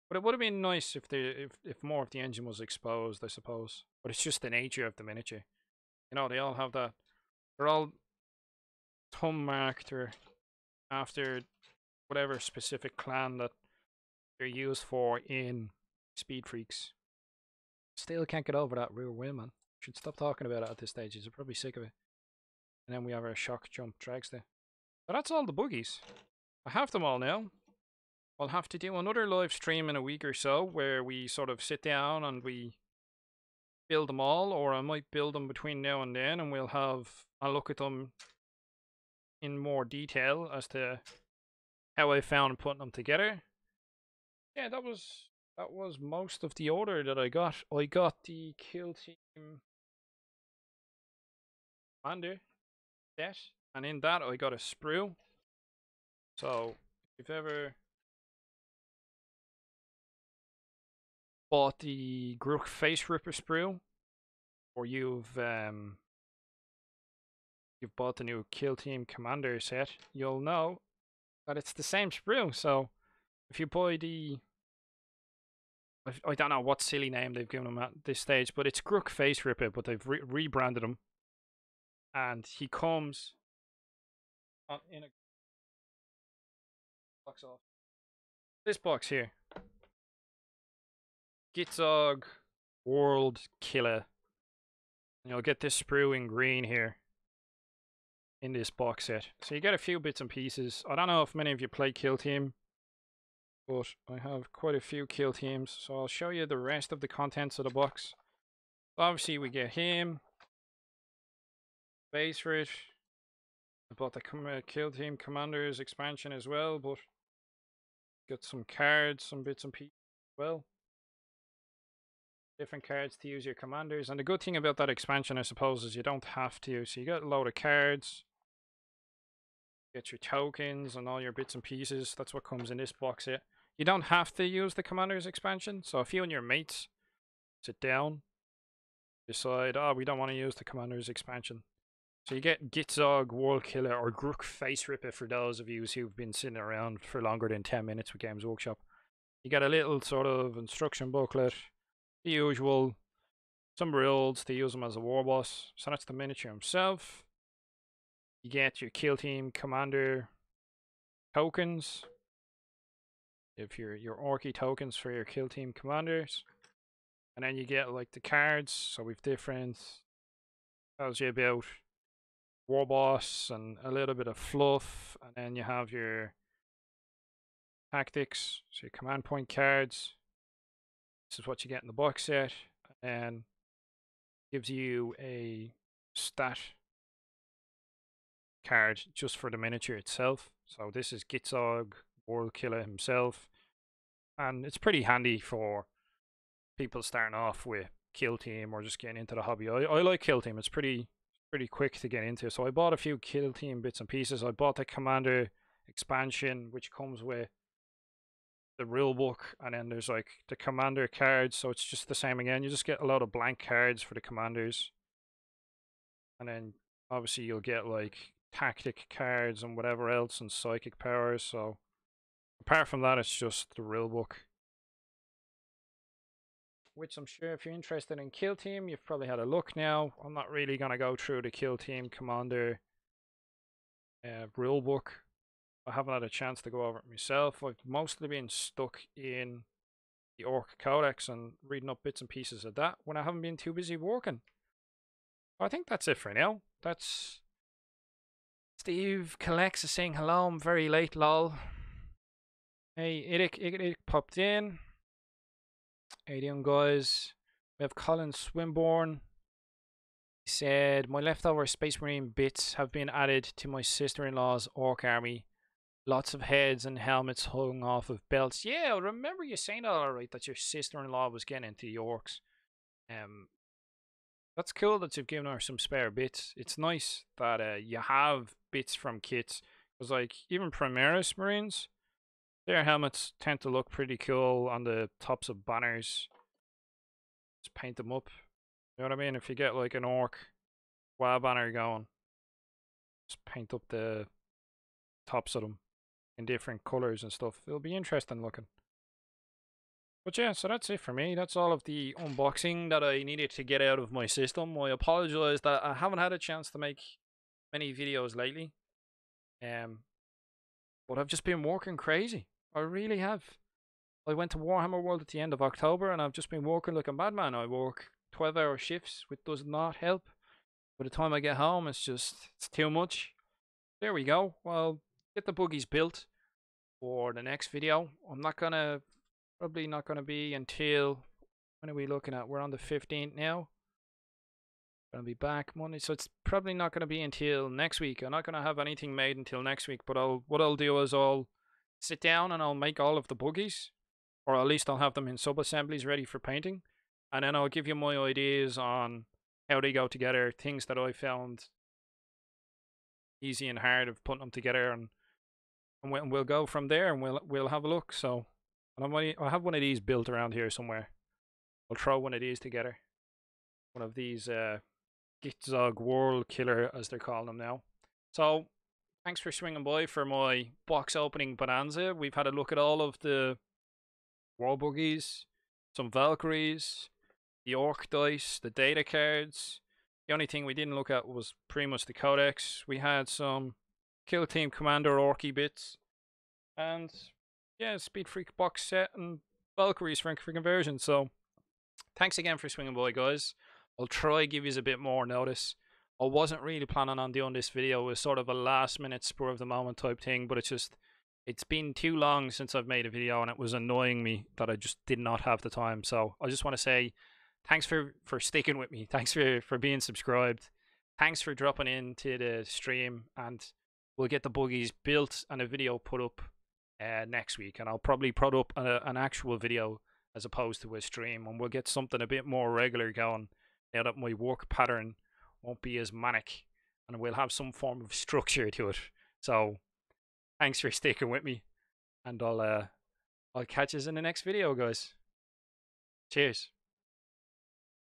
but it would have been nice if more of the engine was exposed, I suppose. But it's just the nature of the miniature. You know, they all have that. They're all thumb marked or after whatever specific clan that they're used for in Speed Freaks. Still can't get over that rear wheel, man. Should stop talking about it at this stage. You're probably sick of it. And then we have our shock jump dragster. But that's all the buggies. I have them all now. I'll have to do another live stream in a week or so where we sort of sit down and we build them all, or I might build them between now and then and I'll look at them in more detail as to how I found putting them together. Yeah, that was most of the order that I got. I got the Kill Team Commander set, and in that I got a sprue. So if you've ever bought the Grook Face Ripper sprue, or you've bought the new Kill Team Commander set, you'll know that it's the same sprue. So if you buy I don't know what silly name they've given him at this stage, but it's Grook Face Ripper, but they've rebranded him, and he comes in a box off. This box here, Gitzog World Killer, and you'll get this sprue in green here in this box set. So you get a few bits and pieces. I don't know if many of you play Kill Team, but I have quite a few Kill Teams, so I'll show you the rest of the contents of the box. Obviously we get him, base for it. I bought the Kill Team Commanders expansion as well, but got some cards, some bits and pieces as well. Different cards to use your commanders, and the good thing about that expansion, I suppose, is you don't have to. So you got a load of cards, get your tokens and all your bits and pieces. That's what comes in this box here. You don't have to use the commanders expansion, so if you and your mates sit down, decide, oh, we don't want to use the commanders expansion, so you get Gitzog World Killer, or Grook Face Ripper for those of you who've been sitting around for longer than 10 minutes with Games Workshop. You get a little sort of instruction booklet, the usual, some rules to use him as a war boss. So that's the miniature himself. You get your Kill Team Commander tokens. If your Orky tokens for your Kill Team Commanders. And then you get like the cards. So we've different, tells you about war boss and a little bit of fluff. And then you have your tactics, so your command point cards. This is what you get in the box set, and gives you a stat card just for the miniature itself. So this is Gitzog World Killer himself, and it's pretty handy for people starting off with Kill Team or just getting into the hobby. I like Kill Team. It's pretty quick to get into. So I bought a few Kill Team bits and pieces. I bought the Commander expansion, which comes with the rule book, and then there's like the commander cards, so it's just the same again. You just get a lot of blank cards for the commanders, and then obviously you'll get like tactic cards and whatever else and psychic powers. So apart from that, it's just the rule book. which I'm sure if you're interested in Kill Team, you've probably had a look now. I'm not really going to go through the Kill Team Commander rulebook. I haven't had a chance to go over it myself. I've mostly been stuck in the Orc Codex and reading up bits and pieces of that when I haven't been too busy working. I think that's it for now. That's Steve Collects is saying hello. I'm very late, lol. Hey, Idic popped in. How you doing, guys? We have Colin Swinburne. He said, my leftover Space Marine bits have been added to my sister-in-law's Orc army. Lots of heads and helmets hung off of belts. Yeah, I remember you saying that alright, that your sister-in-law was getting into the Orcs. That's cool that you've given her some spare bits. It's nice that you have bits from kits. Because, like, even Primaris Marines, their helmets tend to look pretty cool on the tops of banners. Just paint them up. You know what I mean? If you get, like, an Orc WoW banner going, just paint up the tops of them in different colours and stuff. It'll be interesting looking. But yeah, so that's it for me. That's all of the unboxing that I needed to get out of my system. I apologise that I haven't had a chance to make many videos lately. But I've just been working crazy. I really have. I went to Warhammer World at the end of October and I've just been working like a madman. I work 12-hour shifts, which does not help. By the time I get home, it's too much. There we go. Well, get the buggies built for the next video. Probably not gonna be until, when are we looking at? We're on the 15th now. Gonna be back Monday, so it's probably not gonna be until next week. I'm not gonna have anything made until next week, but what I'll do is I'll sit down and I'll make all of the buggies, or at least I'll have them in sub-assemblies ready for painting, and then I'll give you my ideas on how they go together, things that I found easy and hard of putting them together, and we'll go from there, and we'll have a look. So, and I have one of these built around here somewhere. I'll throw one of these together. One of these Gitzog World Killer, as they're calling them now. So, thanks for swinging by for my box opening bonanza. We've had a look at all of the war buggies, some Valkyries, the Orc dice, the data cards. The only thing we didn't look at was pretty much the Codex. We had some Kill Team Commander Orky bits, and yeah, Speed Freak box set and Valkyries for conversion. So, thanks again for swinging by, guys. I'll try give you a bit more notice. I wasn't really planning on doing this video. It was sort of a last minute spur of the moment type thing, but it's been too long since I've made a video and it was annoying me that I just did not have the time. So I just want to say thanks for sticking with me. Thanks for being subscribed. Thanks for dropping into the stream, and we'll get the buggies built and a video put up next week, and I'll probably put up an actual video as opposed to a stream, and we'll get something a bit more regular going now that my work pattern won't be as manic, and we'll have some form of structure to it. So thanks for sticking with me, and I'll catch you in the next video, guys. Cheers.